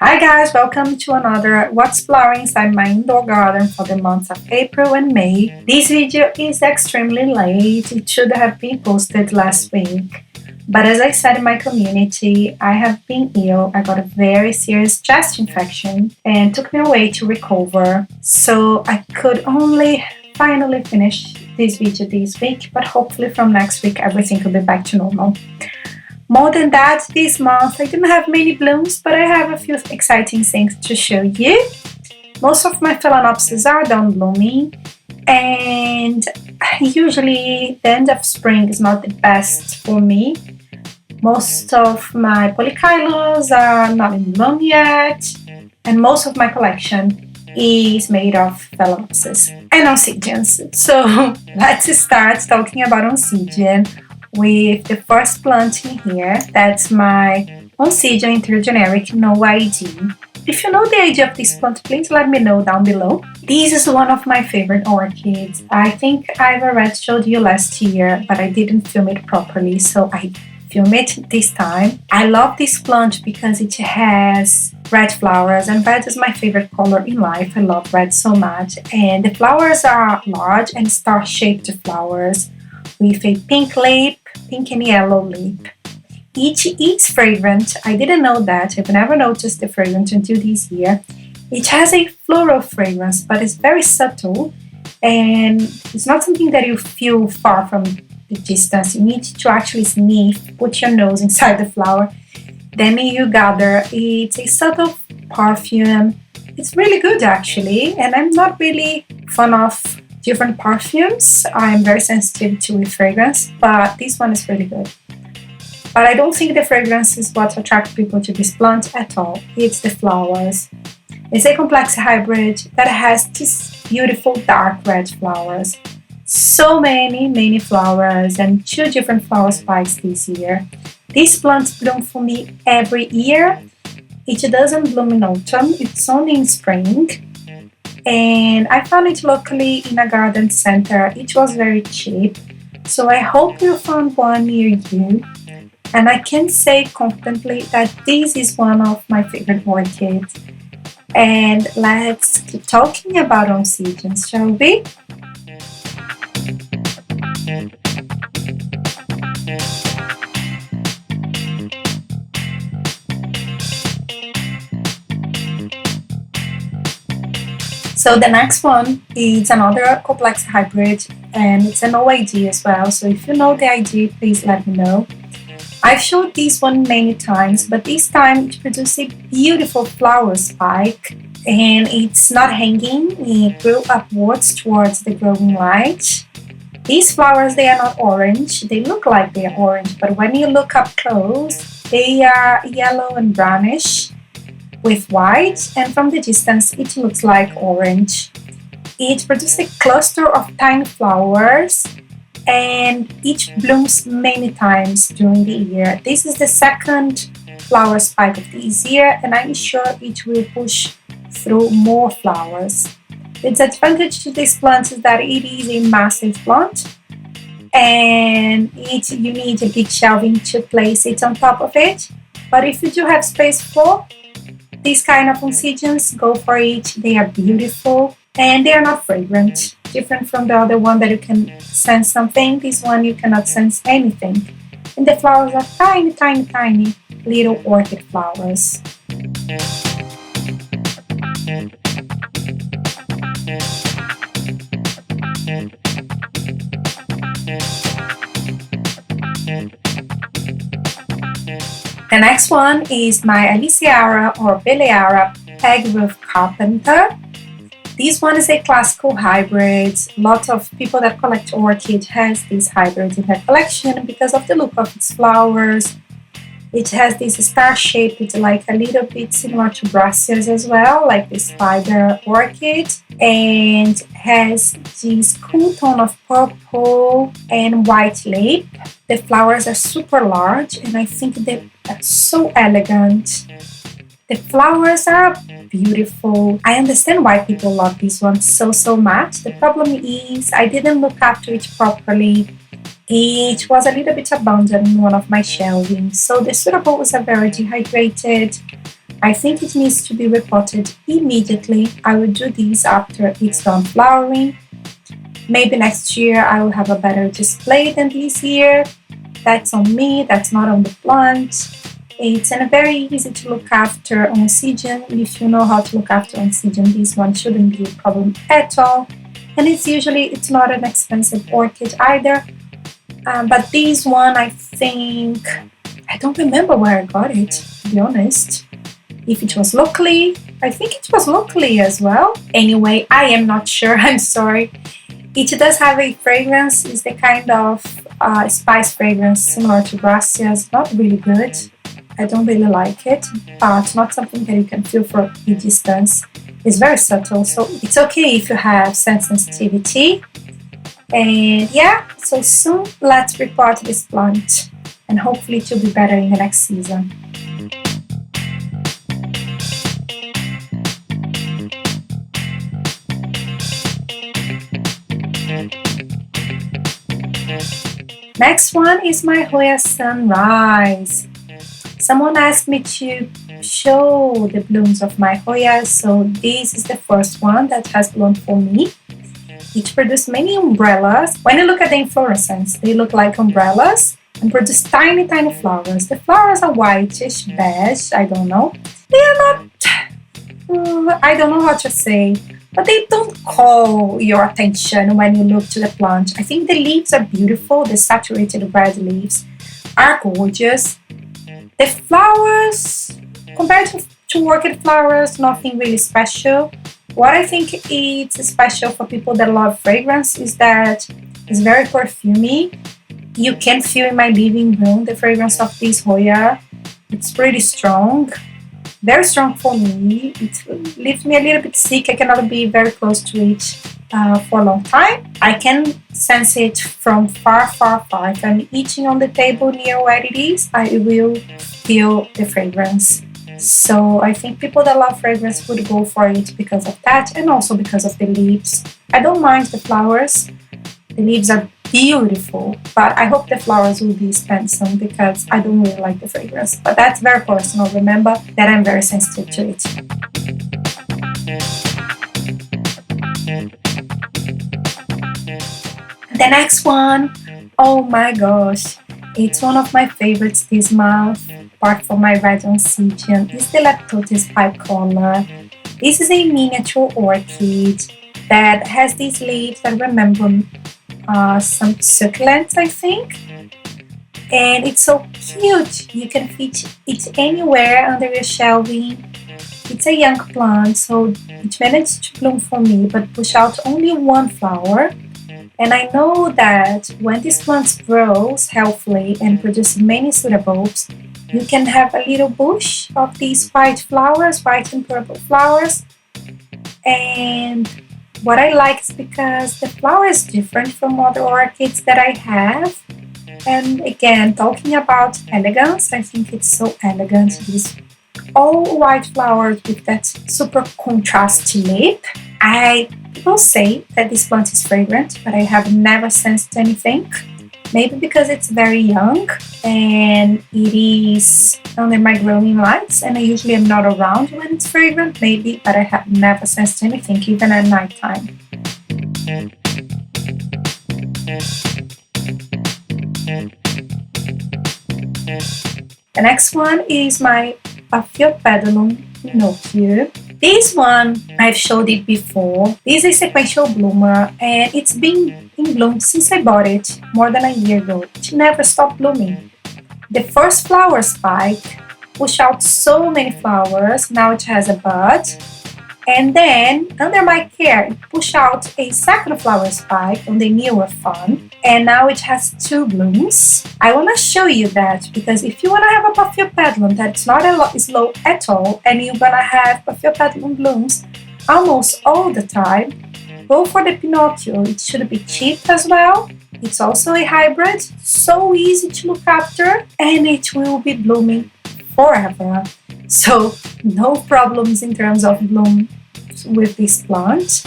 Hi guys, welcome to another What's Flowering Inside My Indoor Garden for the months of April and May. This video is extremely late, it should have been posted last week. But as I said in my community, I have been ill. I got a very serious chest infection and it took me a while to recover. So I could only finally finish this video this week, but hopefully from next week everything will be back to normal. More than that, this month I didn't have many blooms, but I have a few exciting things to show you. Most of my Phalaenopsis are done blooming, and usually the end of spring is not the best for me. Most of my Polychilus are not in bloom yet, and most of my collection is made of Phalaenopsis and oncidiums. So let's start talking about oncidium with the first plant in here. That's my oncidium intergeneric no ID. If you know the idea of this plant, please let me know down below. This is one of my favorite orchids. I think I've already showed you last year, but I didn't film it properly, so I film it this time. I love this plant because it has red flowers, and red is my favorite color in life. I love red so much, and the flowers are large and star-shaped flowers with a pink and yellow lip. Each is fragrant. I didn't know that. I've never noticed the fragrance until this year. It has a floral fragrance, but it's very subtle, and it's not something that you feel far from the distance. You need to actually sniff, put your nose inside the flower, then you gather. It's a subtle perfume. It's really good actually, and I'm not really fond of different perfumes. I'm very sensitive to fragrance, but this one is really good. But I don't think the fragrance is what attracts people to this plant at all. It's the flowers. It's a complex hybrid that has these beautiful dark red flowers. So many flowers, and 2 different flower spikes this year. These plants bloom for me every year. It doesn't bloom in autumn, it's only in spring. And I found it locally in a garden center. It was very cheap, so I hope you found one near you. And I can say confidently that this is one of my favorite orchids. And let's keep talking about oncidiums, shall we? So the next one is another complex hybrid, and it's an OID as well. So if you know the ID, please let me know. I've showed this one many times, but this time it produced a beautiful flower spike, and it's not hanging. It grew upwards towards the growing light. These flowers, they are not orange. They look like they are orange, but when you look up close, they are yellow and brownish with white, and from the distance it looks like orange. It produces a cluster of tiny flowers, and each blooms many times during the year. This is the second flower spike of this year, and I'm sure it will push through more flowers. The disadvantage to this plant is that it is a massive plant, and you need a big shelving to place it on top of it. But if you do have space for these kind of oncidiums, go for it. They are beautiful and they are not fragrant. Different from the other one that you can sense something, this one you cannot sense anything. And the flowers are tiny little orchid flowers. The next one is my Aliceara or Barrina Peggy with Carpenter. This one is a classical hybrid. Lots of people that collect orchids has this hybrid in their collection because of the look of its flowers. It has this star shape, it's like a little bit similar to brassias as well, like the spider orchid, and has this cool tone of purple and white lip. The flowers are super large, and I think they are so elegant. The flowers are beautiful. I understand why people love this one so much. The problem is I didn't look after it properly. It was a little bit abandoned in one of my shelving, so the pseudobulbs are very dehydrated. I think it needs to be repotted immediately. I will do this after it's done flowering. Maybe next year I will have a better display than this year. That's on me, that's not on the plant. It's very easy to look after oncidium. If you know how to look after oncidium, this one shouldn't be a problem at all. And it's not an expensive orchid either. But this one, I think, I don't remember where I got it, to be honest. If it was locally, I think it was locally as well. Anyway, I am not sure, I'm sorry. It does have a fragrance, it's the kind of spice fragrance similar to Gracias, not really good. I don't really like it, but not something that you can feel from a distance. It's very subtle, so it's okay if you have scent sensitivity. And yeah, so soon let's repot this plant and hopefully it will be better in the next season. Next one is my Hoya Sunrise. Someone asked me to show the blooms of my Hoya, so this is the first one that has bloomed for me. It produced many umbrellas. When you look at the inflorescence, they look like umbrellas and produce tiny, tiny flowers. The flowers are whitish, beige, I don't know. They are not, I don't know how to say, but they don't call your attention when you look to the plant. I think the leaves are beautiful. The saturated red leaves are gorgeous. The flowers, compared to orchid flowers, nothing really special. What I think is special for people that love fragrance is that it's very perfumey. You can feel in my living room the fragrance of this Hoya. It's pretty strong, very strong for me. It leaves me a little bit sick. I cannot be very close to it for a long time. I can sense it from far, far, far. If I'm eating on the table near where it is, I will feel the fragrance. So I think people that love fragrance would go for it because of that and also because of the leaves. I don't mind the flowers. The leaves are beautiful, but I hope the flowers will be spent soon because I don't really like the fragrance. But that's very personal. Remember that I'm very sensitive to it. The next one, oh my gosh, it's one of my favorites this month. Apart from my red oncidium, is the Leptotes bicolor. This is a miniature orchid that has these leaves that remember some succulents, I think. And it's so cute. You can fit it anywhere under your shelving. It's a young plant, so it managed to bloom for me, but push out only one flower. And I know that when this plant grows healthily and produces many pseudobulbs, you can have a little bush of these white flowers, white and purple flowers. And what I like is because the flower is different from other orchids that I have. And again, talking about elegance, I think it's so elegant. These all white flowers with that super contrasty lip. I will say that this plant is fragrant, but I have never sensed anything. Maybe because it's very young and it is under my growing lights and I usually am not around when it's fragrant, maybe, but I have never sensed anything, even at nighttime. The next one is my Paphiopedilum Pinocchio. This one, I've showed it before. This is a sequential bloomer and it's been in bloom since I bought it more than a year ago. It never stopped blooming. The first flower spike pushed out so many flowers, now it has a bud. And then, under my care, it pushed out a second flower spike on the newer fund, and now it has 2 blooms. I want to show you that because if you want to have a Paphiopedilum that's not slow at all, and you're going to have Paphiopedilum blooms almost all the time, go for the Pinocchio. It should be cheap as well. It's also a hybrid, so easy to look after, and it will be blooming forever. So no problems in terms of bloom with this plant.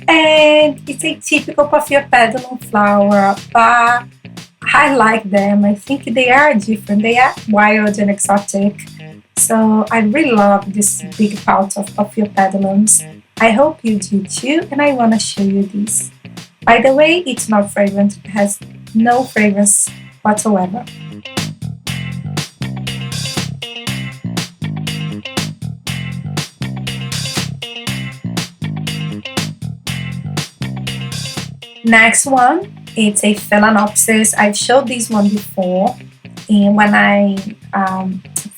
And it's a typical Paphiopedilum flower, but I like them. I think they are different. They are wild and exotic. So I really love this big pouch of Ophiopedilums. I hope you do too, and I want to show you this. By the way, it's not fragrant, it has no fragrance whatsoever. Next one, it's a Phalaenopsis. I've showed this one before, and when I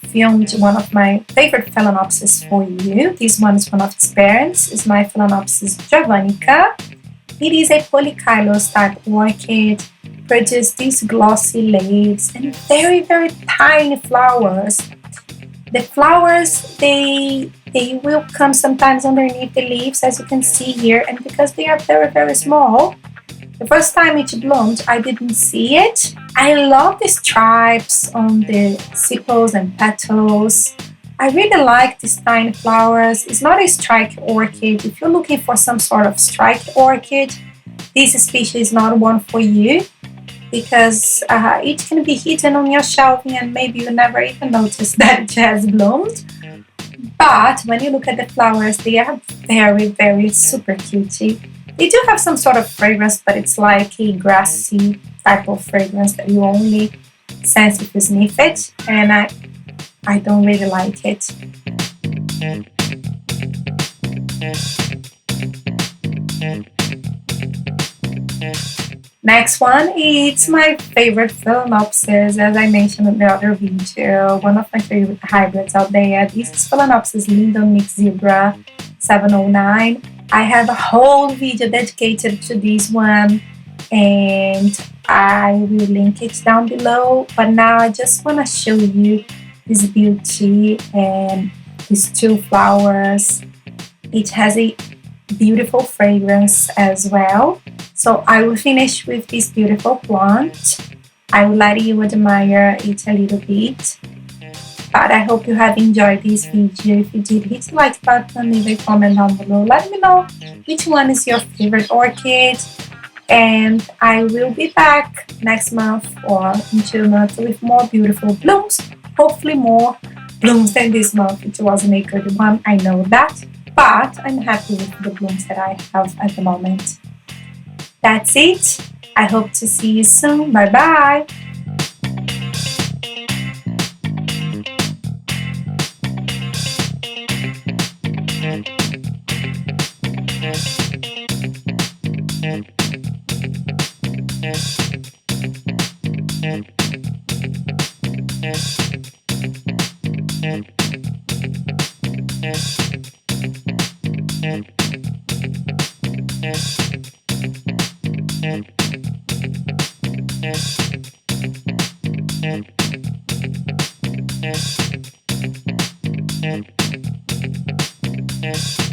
filmed one of my favorite Phalaenopsis for you. This one is one of its parents. It's my Phalaenopsis javanica. It is a polychilous type orchid, produces these glossy leaves and very, very tiny flowers. The flowers, they will come sometimes underneath the leaves, as you can see here, and because they are very, very small, the first time it bloomed, I didn't see it. I love the stripes on the sepals and petals. I really like these tiny flowers. It's not a striped orchid. If you're looking for some sort of striped orchid, this species is not one for you because it can be hidden on your shelving and maybe you never even notice that it has bloomed. But when you look at the flowers, they are very, very super cutesy. They do have some sort of fragrance, but it's like a grassy type of fragrance that you only sense if you sniff it, and I don't really like it. Next one, it's my favorite Phalaenopsis, as I mentioned in the other video, one of my favorite hybrids out there. This is Phalaenopsis Lindon Mix Zebra 709. I have a whole video dedicated to this one and I will link it down below, but now I just want to show you this beauty and these two flowers. It has a beautiful fragrance as well. So I will finish with this beautiful plant. I will let you admire it a little bit. But I hope you have enjoyed this video. If you did, hit the like button, leave a comment down below. Let me know which one is your favorite orchid. And I will be back next month or in 2 months with more beautiful blooms. Hopefully more blooms than this month. It wasn't a good one, I know that. But I'm happy with the blooms that I have at the moment. That's it. I hope to see you soon. Bye bye. Yes.